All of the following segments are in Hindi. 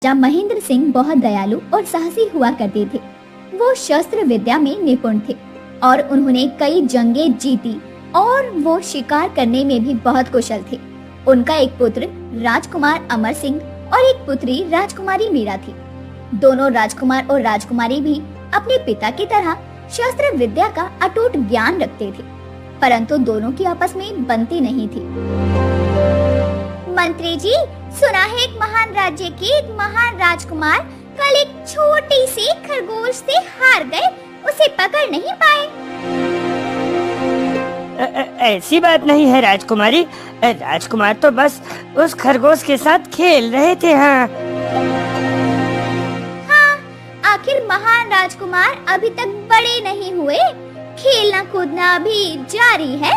राजा महेंद्र सिंह बहुत दयालु और साहसी हुआ करते थे। वो शस्त्र विद्या में निपुण थे और उन्होंने कई जंगें जीती और वो शिकार करने में भी बहुत कुशल थे। उनका एक पुत्र राजकुमार अमर सिंह और एक पुत्री राजकुमारी मीरा थी। दोनों राजकुमार और राजकुमारी भी अपने पिता की तरह शस्त्र विद्या का अटूट ज्ञान रखते थे, परंतु दोनों की आपस में बनती नहीं थी। मंत्री जी, सुना है एक महान राज्य के एक महान राजकुमार कल एक छोटी सी खरगोश से हार गए, उसे पकड़ नहीं पाए। ऐसी बात नहीं है राजकुमारी, राजकुमार तो बस उस खरगोश के साथ खेल रहे थे। हाँ, आखिर महान राजकुमार अभी तक बड़े नहीं हुए, खेलना कूदना अभी जारी है।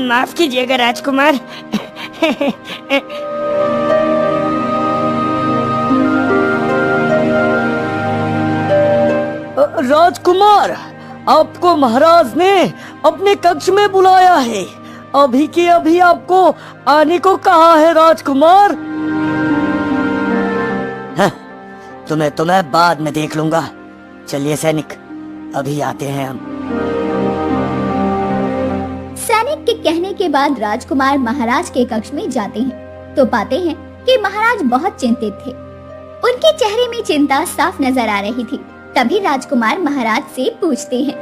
माफ कीजिएगा राजकुमार। राजकुमार, आपको महाराज ने अपने कक्ष में बुलाया है। अभी के अभी आपको आने को कहा है राजकुमार। तुम्हें बाद में देख लूंगा। चलिए सैनिक, अभी आते हैं हम। सैनिक के कहने के बाद राजकुमार महाराज के कक्ष में जाते हैं तो पाते हैं कि महाराज बहुत चिंतित थे। उनके चेहरे में चिंता साफ नजर आ रही थी। तभी राजकुमार महाराज से पूछते हैं,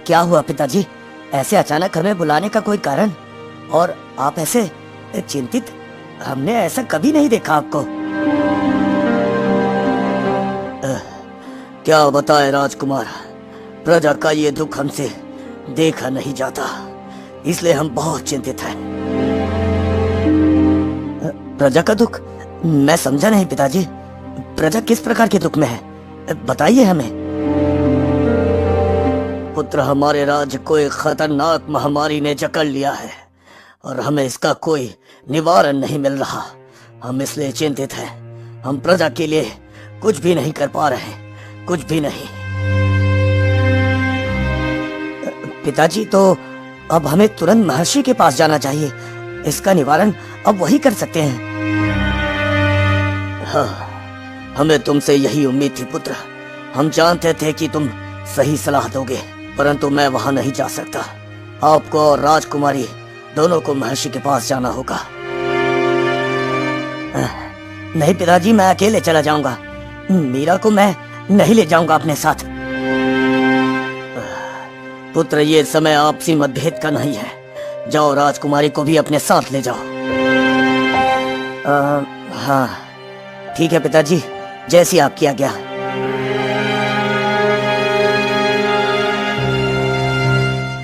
क्या हुआ पिताजी? ऐसे अचानक हमें बुलाने का कोई कारण? और आप ऐसे चिंतित? हमने ऐसा कभी नहीं देखा आपको। क्या बताए राजकुमार, प्रजा का ये दुख हमसे देखा नहीं जाता, इसलिए हम बहुत चिंतित हैं। प्रजा का दुख? मैं समझा नहीं पिताजी। प्रजा किस प्रकार के दुख में है, बताइए हमें। पुत्र, हमारे राज्य को एक खतरनाक महामारी ने जकड़ लिया है और हमें इसका कोई निवारण नहीं मिल रहा। हम इसलिए चिंतित हैं। हम प्रजा के लिए कुछ भी नहीं कर पा रहे, कुछ भी नहीं। पिताजी, तो अब हमें तुरंत महर्षि के पास जाना चाहिए। इसका निवारण अब वही कर सकते हैं। हाँ, हमें तुमसे यही उम्मीद थी पुत्र। हम जानते थे कि तुम सही सलाह दोगे, परंतु मैं वहां नहीं जा सकता। आपको और राजकुमारी दोनों को महर्षि के पास जाना होगा। नहीं पिताजी, मैं अकेले चला जाऊंगा। मीरा को मैं नहीं ले जाऊंगा अपने साथ। पुत्र, ये समय आपसी मतभेद का नहीं है। जाओ, राजकुमारी को भी अपने साथ ले जाओ। हाँ ठीक है पिताजी, जैसी आपकी आज्ञा।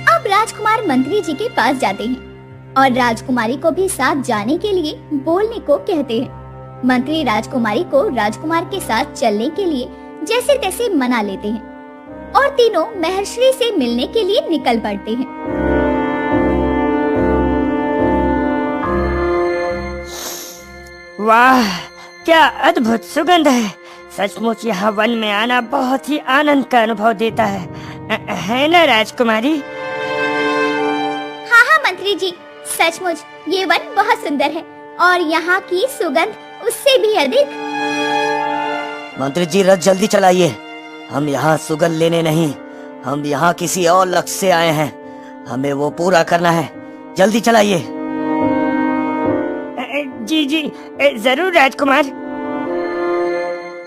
अब राजकुमार मंत्री जी के पास जाते हैं और राजकुमारी को भी साथ जाने के लिए बोलने को कहते हैं। मंत्री राजकुमारी को राजकुमार के साथ चलने के लिए जैसे तैसे मना लेते हैं और तीनों महर्षि से मिलने के लिए निकल पड़ते हैं। वाह, क्या अद्भुत सुगंध है। सचमुच यहाँ वन में आना बहुत ही आनंद का अनुभव देता है ना राजकुमारी? हाँ मंत्री जी, सचमुच ये वन बहुत सुंदर है और यहाँ की सुगंध उससे भी अधिक। मंत्री जी, रथ जल्दी चलाइए। हम यहाँ सुगंध लेने नहीं, हम यहाँ किसी और लक्ष्य से आए हैं। हमें वो पूरा करना है। जल्दी चलाइए। जी जी, जरूर राजकुमार।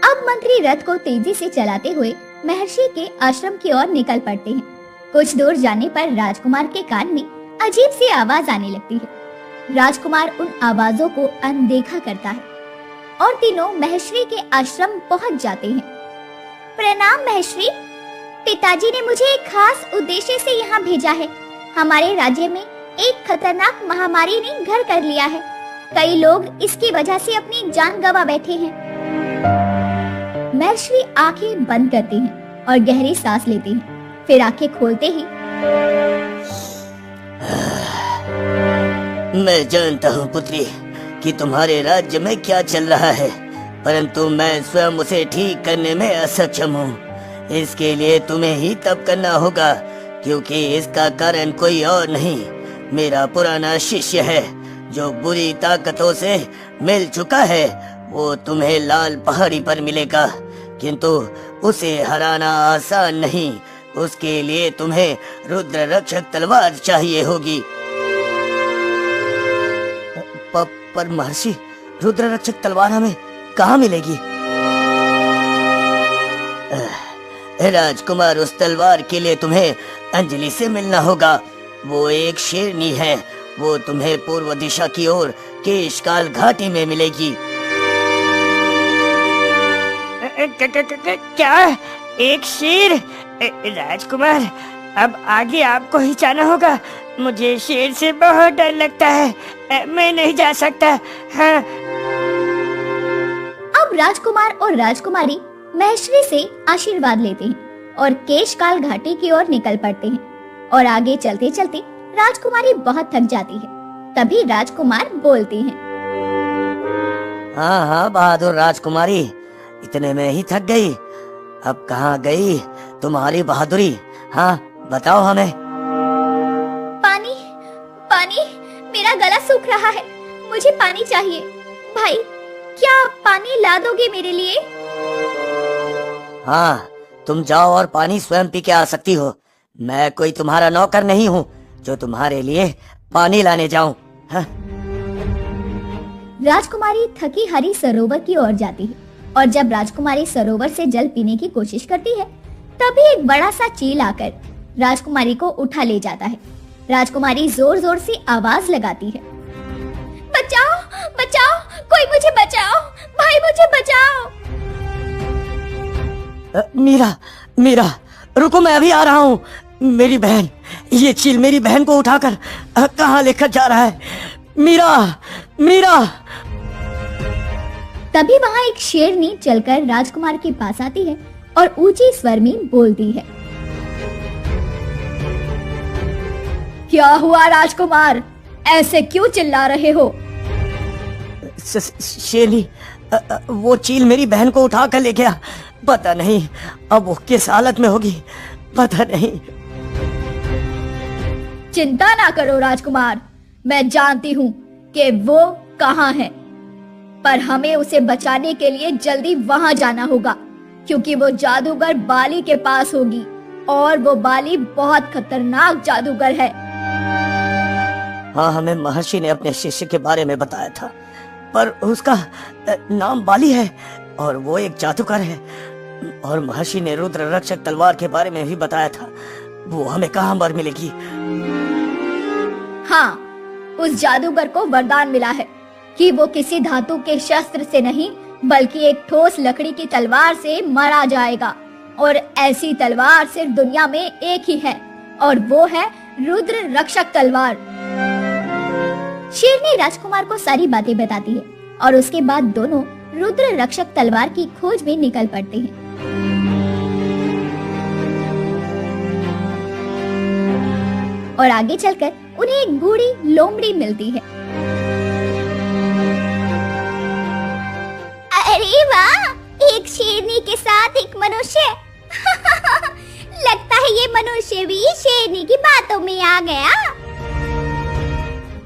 अब मंत्री रथ को तेजी से चलाते हुए महर्षि के आश्रम की ओर निकल पड़ते हैं। कुछ दूर जाने पर राजकुमार के कान में अजीब सी आवाज आने लगती है। राजकुमार उन आवाजों को अनदेखा करता है और तीनों महर्षि के आश्रम पहुंच जाते हैं। प्रणाम महर्षि, पिताजी ने मुझे एक खास उद्देश्य से यहाँ भेजा है। हमारे राज्य में एक खतरनाक महामारी ने घर कर लिया है। कई लोग इसकी वजह से अपनी जान गंवा बैठे हैं। महर्षि आंखें बंद करते हैं और गहरी सांस लेते हैं। फिर आंखें खोलते ही, मैं जानता हूँ पुत्री कि तुम्हारे राज्य में क्या चल रहा है, परंतु मैं स्वयं उसे ठीक करने में असक्षम हूँ। इसके लिए तुम्हें ही तप करना होगा, क्योंकि इसका कारण कोई और नहीं, मेरा पुराना शिष्य है जो बुरी ताकतों से मिल चुका है वो तुम्हें लाल पहाड़ी पर मिलेगा, किंतु उसे हराना आसान नहीं। उसके लिए तुम्हें रुद्र रक्षक तलवार चाहिए होगी। पर महर्षि, रुद्र रक्षक तलवार हमें कहाँ मिलेगी? राजकुमार, उस तलवार के लिए तुम्हें अंजलि से मिलना होगा। वो एक शेरनी है, वो तुम्हें पूर्व दिशा की ओर केशकाल घाटी में मिलेगी। क्या एक शेर? राजकुमार, अब आगे आपको ही जाना होगा। मुझे शेर से बहुत डर लगता है, मैं नहीं जा सकता। हाँ। अब राजकुमार और राजकुमारी महर्षि से आशीर्वाद लेते हैं और केशकाल घाटी की ओर निकल पड़ते हैं। और आगे चलते चलते राजकुमारी बहुत थक जाती है। तभी राजकुमार बोलते हैं, हाँ हाँ बहादुर राजकुमारी, इतने में ही थक गई? अब कहाँ गई तुम्हारी बहादुरी? हाँ बताओ हमें। पानी, पानी, मेरा गला सूख रहा है, मुझे पानी चाहिए। भाई, क्या आप पानी ला दोगे मेरे लिए? हाँ, तुम जाओ और पानी स्वयं पी के आ सकती हो। मैं कोई तुम्हारा नौकर नहीं हूँ जो तुम्हारे लिए पानी लाने जाऊं। हाँ? राजकुमारी थकी हरी सरोवर की ओर जाती है और जब राजकुमारी सरोवर से जल पीने की कोशिश करती है तभी एक बड़ा सा चील आकर राजकुमारी को उठा ले जाता है। राजकुमारी जोर जोर से आवाज लगाती है, बचाओ, बचाओ, कोई मुझे बचाओ, भाई मुझे बचाओ। मीरा, मीरा, रुको, मैं अभी आ रहा हूँ। मेरी बहन, ये चील मेरी बहन को उठाकर कहाँ लेकर जा रहा है? मीरा, मीरा। तभी वहाँ एक शेरनी चलकर राजकुमार के पास आती है और ऊंची स्वर में बोलती है, क्या हुआ राजकुमार, ऐसे क्यों चिल्ला रहे हो? शेरनी, वो चील मेरी बहन को उठा कर ले गया। पता नहीं अब वो किस हालत में होगी, पता नहीं। चिंता ना करो राजकुमार, मैं जानती हूँ कि वो कहाँ है, पर हमें उसे बचाने के लिए जल्दी वहाँ जाना होगा, क्योंकि वो जादूगर बाली के पास होगी और वो बाली बहुत खतरनाक जादूगर है। हाँ, हमें महर्षि ने अपने शिष्य के बारे में बताया था, पर उसका नाम बाली है और वो एक जादूगर है। और महर्षि ने रुद्र रक्षक तलवार के बारे में भी बताया था, वो हमें कहाँ पर मिलेगी? हाँ, उस जादूगर को वरदान मिला है कि वो किसी धातु के शस्त्र से नहीं बल्कि एक ठोस लकड़ी की तलवार से मारा जाएगा। और ऐसी तलवार सिर्फ दुनिया में एक ही है और वो है रुद्र रक्षक तलवार। शेरनी राजकुमार को सारी बातें बताती है और उसके बाद दोनों रुद्र रक्षक तलवार की खोज में निकल पड़ते हैं। और आगे चलकर उन्हें एक बूढ़ी लोमड़ी मिलती है। अरे वाह, एक शेरनी के साथ एक मनुष्य। लगता है ये मनुष्य भी शेरनी की बातों में आ गया।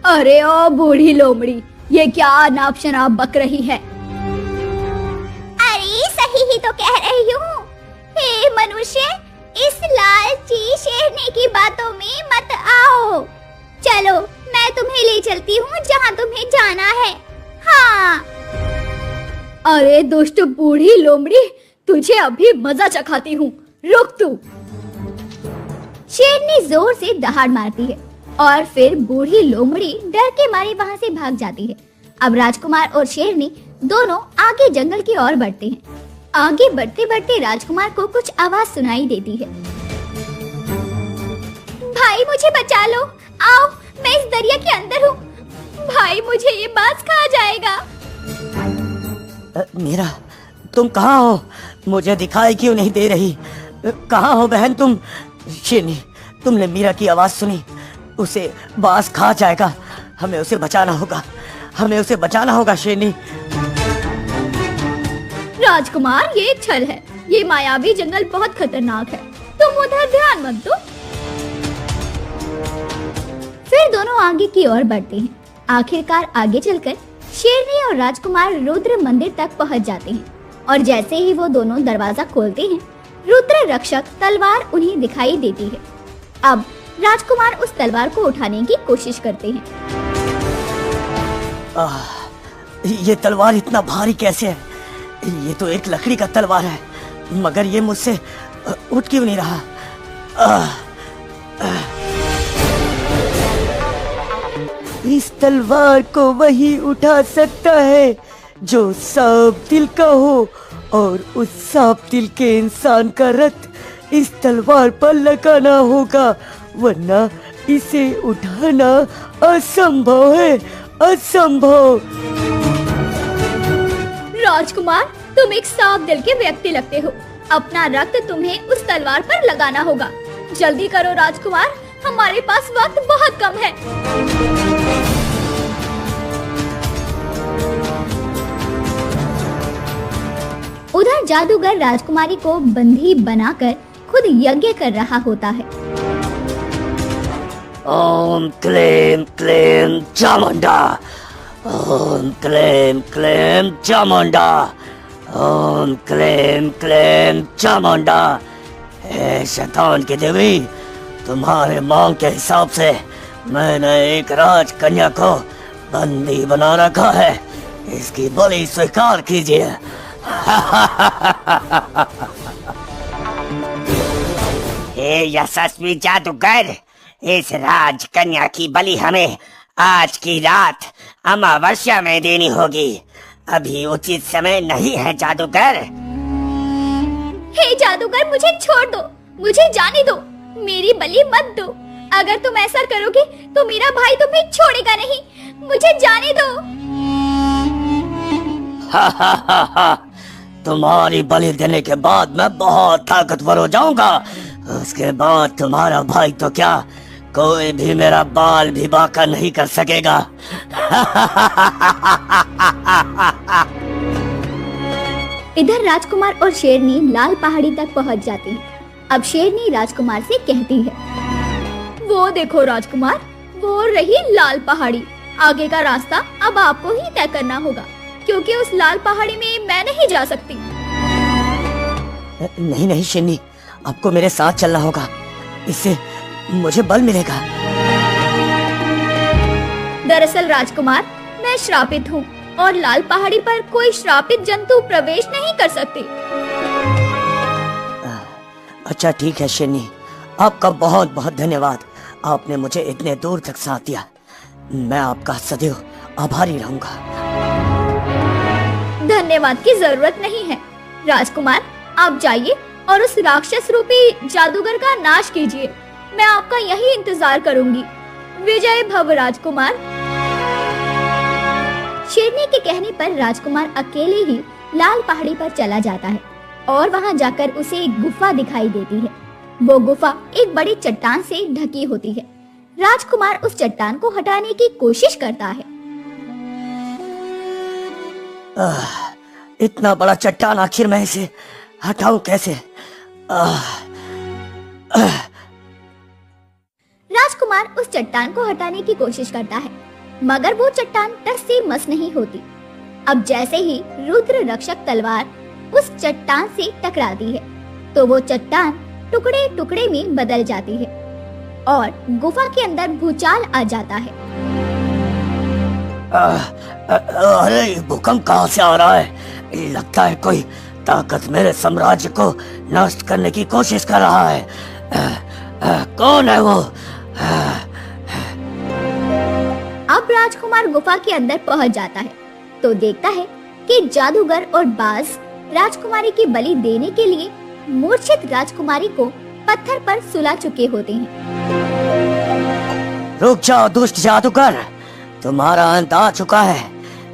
अरे ओ बूढ़ी लोमड़ी, ये क्या अनाप शनाप बक रही है? अरे सही ही तो कह रही हूँ। हे मनुष्य, इस लालची शेरनी की बातों में मत आओ। चलो, मैं तुम्हें ले चलती हूँ जहाँ तुम्हें जाना है। हाँ। अरे दुष्ट बूढ़ी लोमड़ी, तुझे अभी मजा चखाती हूँ, रुक तू। शेरनी जोर से दहाड़ मारती है और फिर बूढ़ी लोमड़ी डर के मारे वहाँ से भाग जाती है। अब राजकुमार और शेरनी दोनों आगे जंगल की ओर बढ़ते हैं। आगे बढ़ते बढ़ते राजकुमार को कुछ आवाज सुनाई देती है। भाई मुझे बचा लो, आओ, मैं इस दरिया के अंदर हूँ। भाई मुझे ये बाज खा जाएगा। मीरा, तुम कहाँ हो? मुझे दिखाई क्यों नहीं दे रही? कहाँ हो बहन तुम? शेरनी, तुमने मीरा की आवाज सुनी? उसे बाज खा जाएगा, हमें उसे बचाना होगा, हमें उसे बचाना होगा शेरनी। राजकुमार, ये एक छल है। ये मायावी जंगल बहुत खतरनाक है, तुम उधर ध्यान मत दो। फिर दोनों आगे की ओर बढ़ते हैं आखिरकार आगे चलकर शेरनी और राजकुमार रुद्र मंदिर तक पहुंच जाते हैं और जैसे ही वो दोनों दरवाजा खोलते हैं, रुद्र रक्षक तलवार उन्हें दिखाई देती है। अब राजकुमार उस तलवार को उठाने की कोशिश करते हैं। ये तलवार इतना भारी कैसे है? ये तो एक लकड़ी का तलवार है, मगर ये मुझसे उठ क्यों नहीं रहा? इस तलवार को वही उठा सकता है जो सांप दिल का हो, और उस सांप दिल के इंसान का रक्त इस तलवार पर लगाना होगा, वरना इसे उठाना असंभव है, असंभव। राजकुमार, तुम एक साफ दिल के व्यक्ति लगते हो। अपना रक्त तुम्हें उस तलवार पर लगाना होगा। जल्दी करो राजकुमार, हमारे पास वक्त बहुत कम है। उधर जादूगर राजकुमारी को बंदी बनाकर खुद यज्ञ कर रहा होता है। ओम क्लेम क्लेम चामुंडा, ओम क्लेम क्लेम चामुंडा, ओम क्लेम क्लेम चामुंडा। हे शैतान की देवी, तुम्हारे मांग के हिसाब से मैंने एक राजकन्या को बंदी बना रखा है, इसकी बलि स्वीकार कीजिए। हे यशस्वी जादूगर, इस राजकन्या की बलि हमें आज की रात अमावस्या में देनी होगी। अभी उचित समय नहीं है जादूगर। हे जादूगर, मुझे छोड़ दो, मुझे जाने दो, मेरी बलि मत दो। अगर तुम ऐसा करोगे तो मेरा भाई तुम्हें छोड़ेगा नहीं। मुझे जाने दो। तुम्हारी बलि देने के बाद मैं बहुत ताकतवर हो जाऊंगा। उसके बाद तुम्हारा भाई तो क्या, कोई भी मेरा बाल भी बांका नहीं कर सकेगा। इधर राजकुमार और शेरनी लाल पहाड़ी तक पहुंच जाते हैं। अब शेरनी राजकुमार से कहती है, वो देखो राजकुमार, वो रही लाल पहाड़ी। आगे का रास्ता अब आपको ही तय करना होगा, क्योंकि उस लाल पहाड़ी में मैं नहीं जा सकती। नहीं नहीं शेरनी, आपको मेरे साथ चलना होगा, इससे मुझे बल मिलेगा। दरअसल राजकुमार, मैं श्रापित हूँ और लाल पहाड़ी पर कोई श्रापित जंतु प्रवेश नहीं कर सकते। अच्छा ठीक है शेरनी, आपका बहुत बहुत धन्यवाद। आपने मुझे इतने दूर तक साथ दिया, मैं आपका सदैव आभारी रहूंगा। धन्यवाद की जरूरत नहीं है राजकुमार, आप जाइए और उस राक्षस रूपी जादूगर का नाश कीजिए। मैं आपका यही इंतजार करूंगी। विजय भव राजकुमार। शेरनी के कहने पर राजकुमार अकेले ही लाल पहाड़ी पर चला जाता है और वहां जाकर उसे एक गुफा दिखाई देती है। वो गुफा एक बड़ी चट्टान से ढकी होती है। राजकुमार उस चट्टान को हटाने की कोशिश करता है। इतना बड़ा चट्टान, आखिर मैं इसे हटाऊं कैसे? राजकुमार उस चट्टान को हटाने की कोशिश करता है, मगर वो चट्टान टस से मस नहीं होती। अब जैसे ही रुद्र रक्षक तलवार उस चट्टान से टकराती है, तो वो चट्टान टुकड़े टुकड़े में बदल जाती है और गुफा के अंदर भूचाल आ जाता है। अरे भूकंप कहाँ से आ रहा है? लगता है कोई ताकत मेरे साम्राज्य को नष्ट करने की कोशिश कर रहा है। कौन है वो? अब राजकुमार गुफा के अंदर पहुंच जाता है तो देखता है कि जादूगर और बाज राजकुमारी की बलि देने के लिए मूर्छित राजकुमारी को पत्थर पर सुला चुके होते हैं। रुक जाओ दुष्ट जादूगर, तुम्हारा अंत आ चुका है।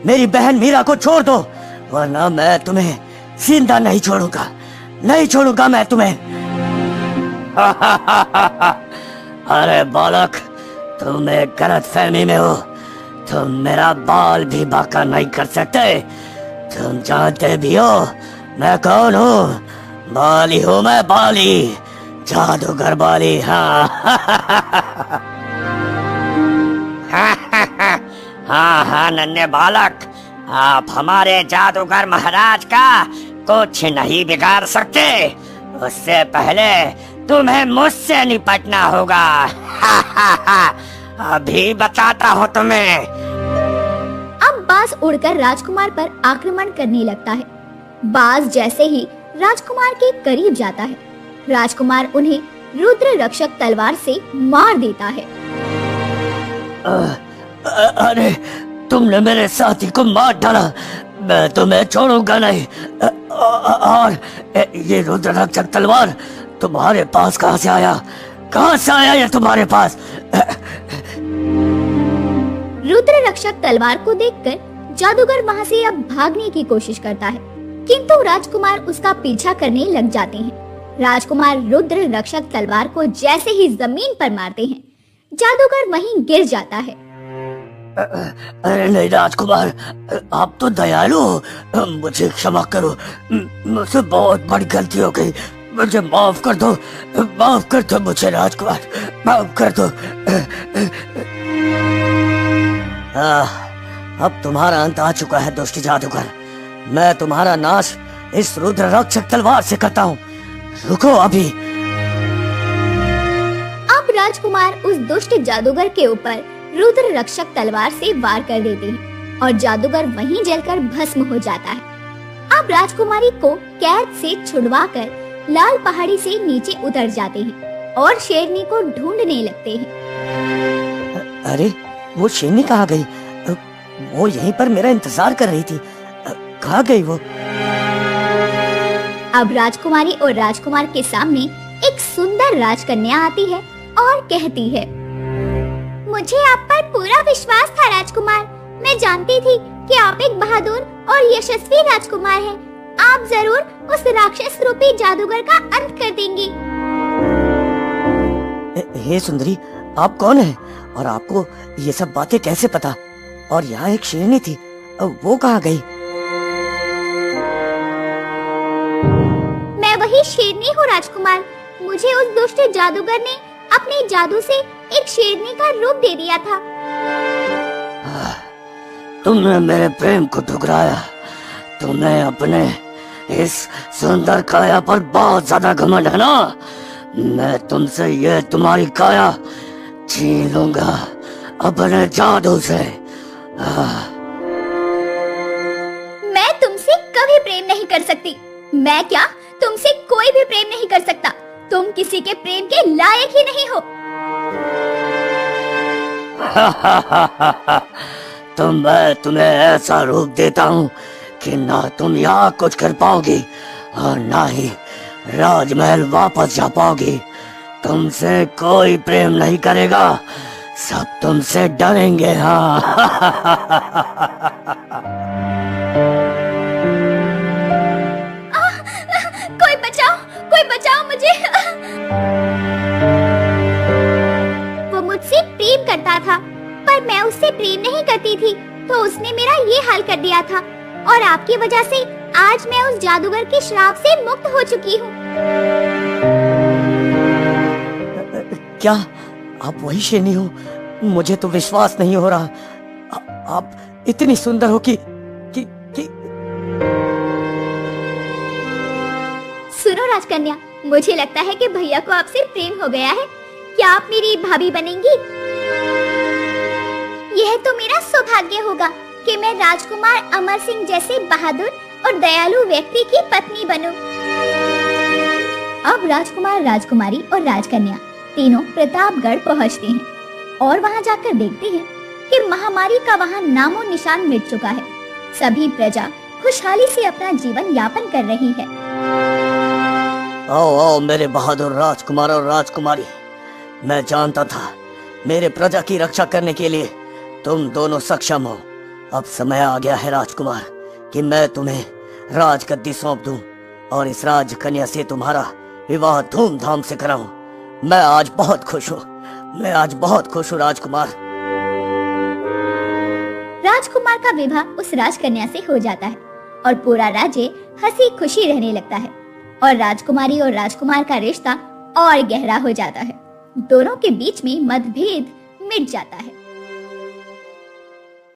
मेरी बहन मीरा को छोड़ दो, वरना मैं तुम्हें जिंदा नहीं छोड़ूंगा, नहीं छोड़ूंगा मैं तुम्हें। अरे बालक, तुम एक गलत फहमी में हो। तुम मेरा बाल भी बांका नहीं कर सकते। तुम जानते भी हो मैं कौन हूँ? बाली हूँ मैं, बाली, जादूगर बाली। हाँ हाँ हाँ नन्हे बालक, आप हमारे जादूगर महाराज का कुछ नहीं बिगाड़ सकते। उससे पहले तुम्हें मुझसे निपटना होगा। अभी बताता हूँ तुम्हें। अब बाज उड़कर राजकुमार पर आक्रमण करने लगता है। बाज जैसे ही राजकुमार के करीब जाता है, राजकुमार उन्हें रुद्र रक्षक तलवार से मार देता है। अरे तुमने मेरे साथी को मार डाला, मैं तुम्हें छोड़ूंगा नहीं। और ये रुद्र रक्षक तलवार तुम्हारे पास कहाँ से आया? कहाँ से आया ये तुम्हारे पास? रुद्र रक्षक तलवार को देखकर जादूगर वहाँ से अब भागने की कोशिश करता है, किंतु राजकुमार उसका पीछा करने लग जाते हैं। राजकुमार रुद्र रक्षक तलवार को जैसे ही जमीन पर मारते हैं, जादूगर वहीं गिर जाता है। अरे नहीं राजकुमार, आप तो दयालु हो, मुझे क्षमा करो, मुझसे बहुत बड़ी गलती हो गई, मुझे माफ कर दो, माफ कर दो मुझे राजकुमार, माफ कर दो। अब तुम्हारा अंत आ चुका है दुष्ट जादूगर, मैं तुम्हारा नाश इस रुद्र रक्षक तलवार से करता हूँ, रुको अभी। अब राजकुमार उस दुष्ट जादूगर के ऊपर रुद्र रक्षक तलवार से वार कर देते हैं और जादूगर वहीं जलकर भस्म हो जाता है। अब राजकुमारी को कैद से छुड़वाकर लाल पहाड़ी से नीचे उतर जाते हैं और शेरनी को ढूंढने लगते हैं। अरे वो शेरनी कहाँ गई? वो यहीं पर मेरा इंतजार कर रही थी, कहाँ गई वो? अब राजकुमारी और राजकुमार के सामने एक सुंदर राजकन्या आती है और कहती है, मुझे आप पर पूरा विश्वास था राजकुमार, मैं जानती थी कि आप एक बहादुर और यशस्वी राजकुमार हैं। आप जरूर उस राक्षस रूपी जादूगर का अंत कर देंगे। हे सुंदरी, आप कौन हैं और आपको ये सब बातें कैसे पता? और यहाँ एक शेरनी थी, वो कहाँ गई? मैं वही शेरनी हूँ राजकुमार, मुझे उस दुष्ट जादूगर ने अपने जादू से एक शेरनी का रूप दे दिया था। तुमने मेरे प्रेम को ठुकराया, तुम्हें अपने इस सुंदर काया पर बहुत ज्यादा घमंड है ना? मैं तुमसे ये तुम्हारी काया छीन लूंगा अपने जादू से। मैं तुमसे कभी प्रेम नहीं कर सकती। मैं क्या, तुमसे कोई भी प्रेम नहीं कर सकता। तुम किसी के प्रेम के लायक ही नहीं हो। तो मैं तुम्हें ऐसा रूप देता हूँ कि ना तुम यहाँ कुछ कर पाओगी और ना ही राजमहल वापस जा पाओगी। तुमसे कोई प्रेम नहीं करेगा, सब तुमसे डरेंगे। हाँ। कोई बचाओ मुझे। वो मुझसे प्रेम करता था, पर मैं उससे प्रेम नहीं करती थी, तो उसने मेरा ये हाल कर दिया था और आपकी वजह से आज मैं उस जादूगर के श्राप से मुक्त हो चुकी हूँ। क्या आप वही शेरनी हो? मुझे तो विश्वास नहीं हो रहा। आप इतनी सुंदर हो कि सुनो राजकन्या, मुझे लगता है कि भैया को आपसे प्रेम हो गया है। क्या आप मेरी भाभी बनेंगी? यह तो मेरा सौभाग्य होगा कि मैं राजकुमार अमर सिंह जैसे बहादुर और दयालु व्यक्ति की पत्नी बनूं। अब राजकुमार, राजकुमारी और राजकन्या तीनों प्रतापगढ़ पहुंचते हैं और वहां जाकर देखते हैं कि महामारी का वहां नामो निशान मिट चुका है। सभी प्रजा खुशहाली से अपना जीवन यापन कर रही है। आओ आओ मेरे बहादुर राजकुमार और राजकुमारी, मैं जानता था मेरे प्रजा की रक्षा करने के लिए तुम दोनों सक्षम हो। अब समय आ गया है राजकुमार कि मैं तुम्हें राजगद्दी सौंप दूं और इस राजकन्या से तुम्हारा विवाह धूमधाम से कराऊं। मैं आज बहुत खुश हूँ, मैं आज बहुत खुश हूँ राजकुमार। राजकुमार का विवाह उस राजकन्या से हो जाता है और पूरा राज्य हंसी खुशी रहने लगता है और राजकुमारी और राजकुमार का रिश्ता और गहरा हो जाता है। दोनों के बीच में मतभेद मिट जाता है।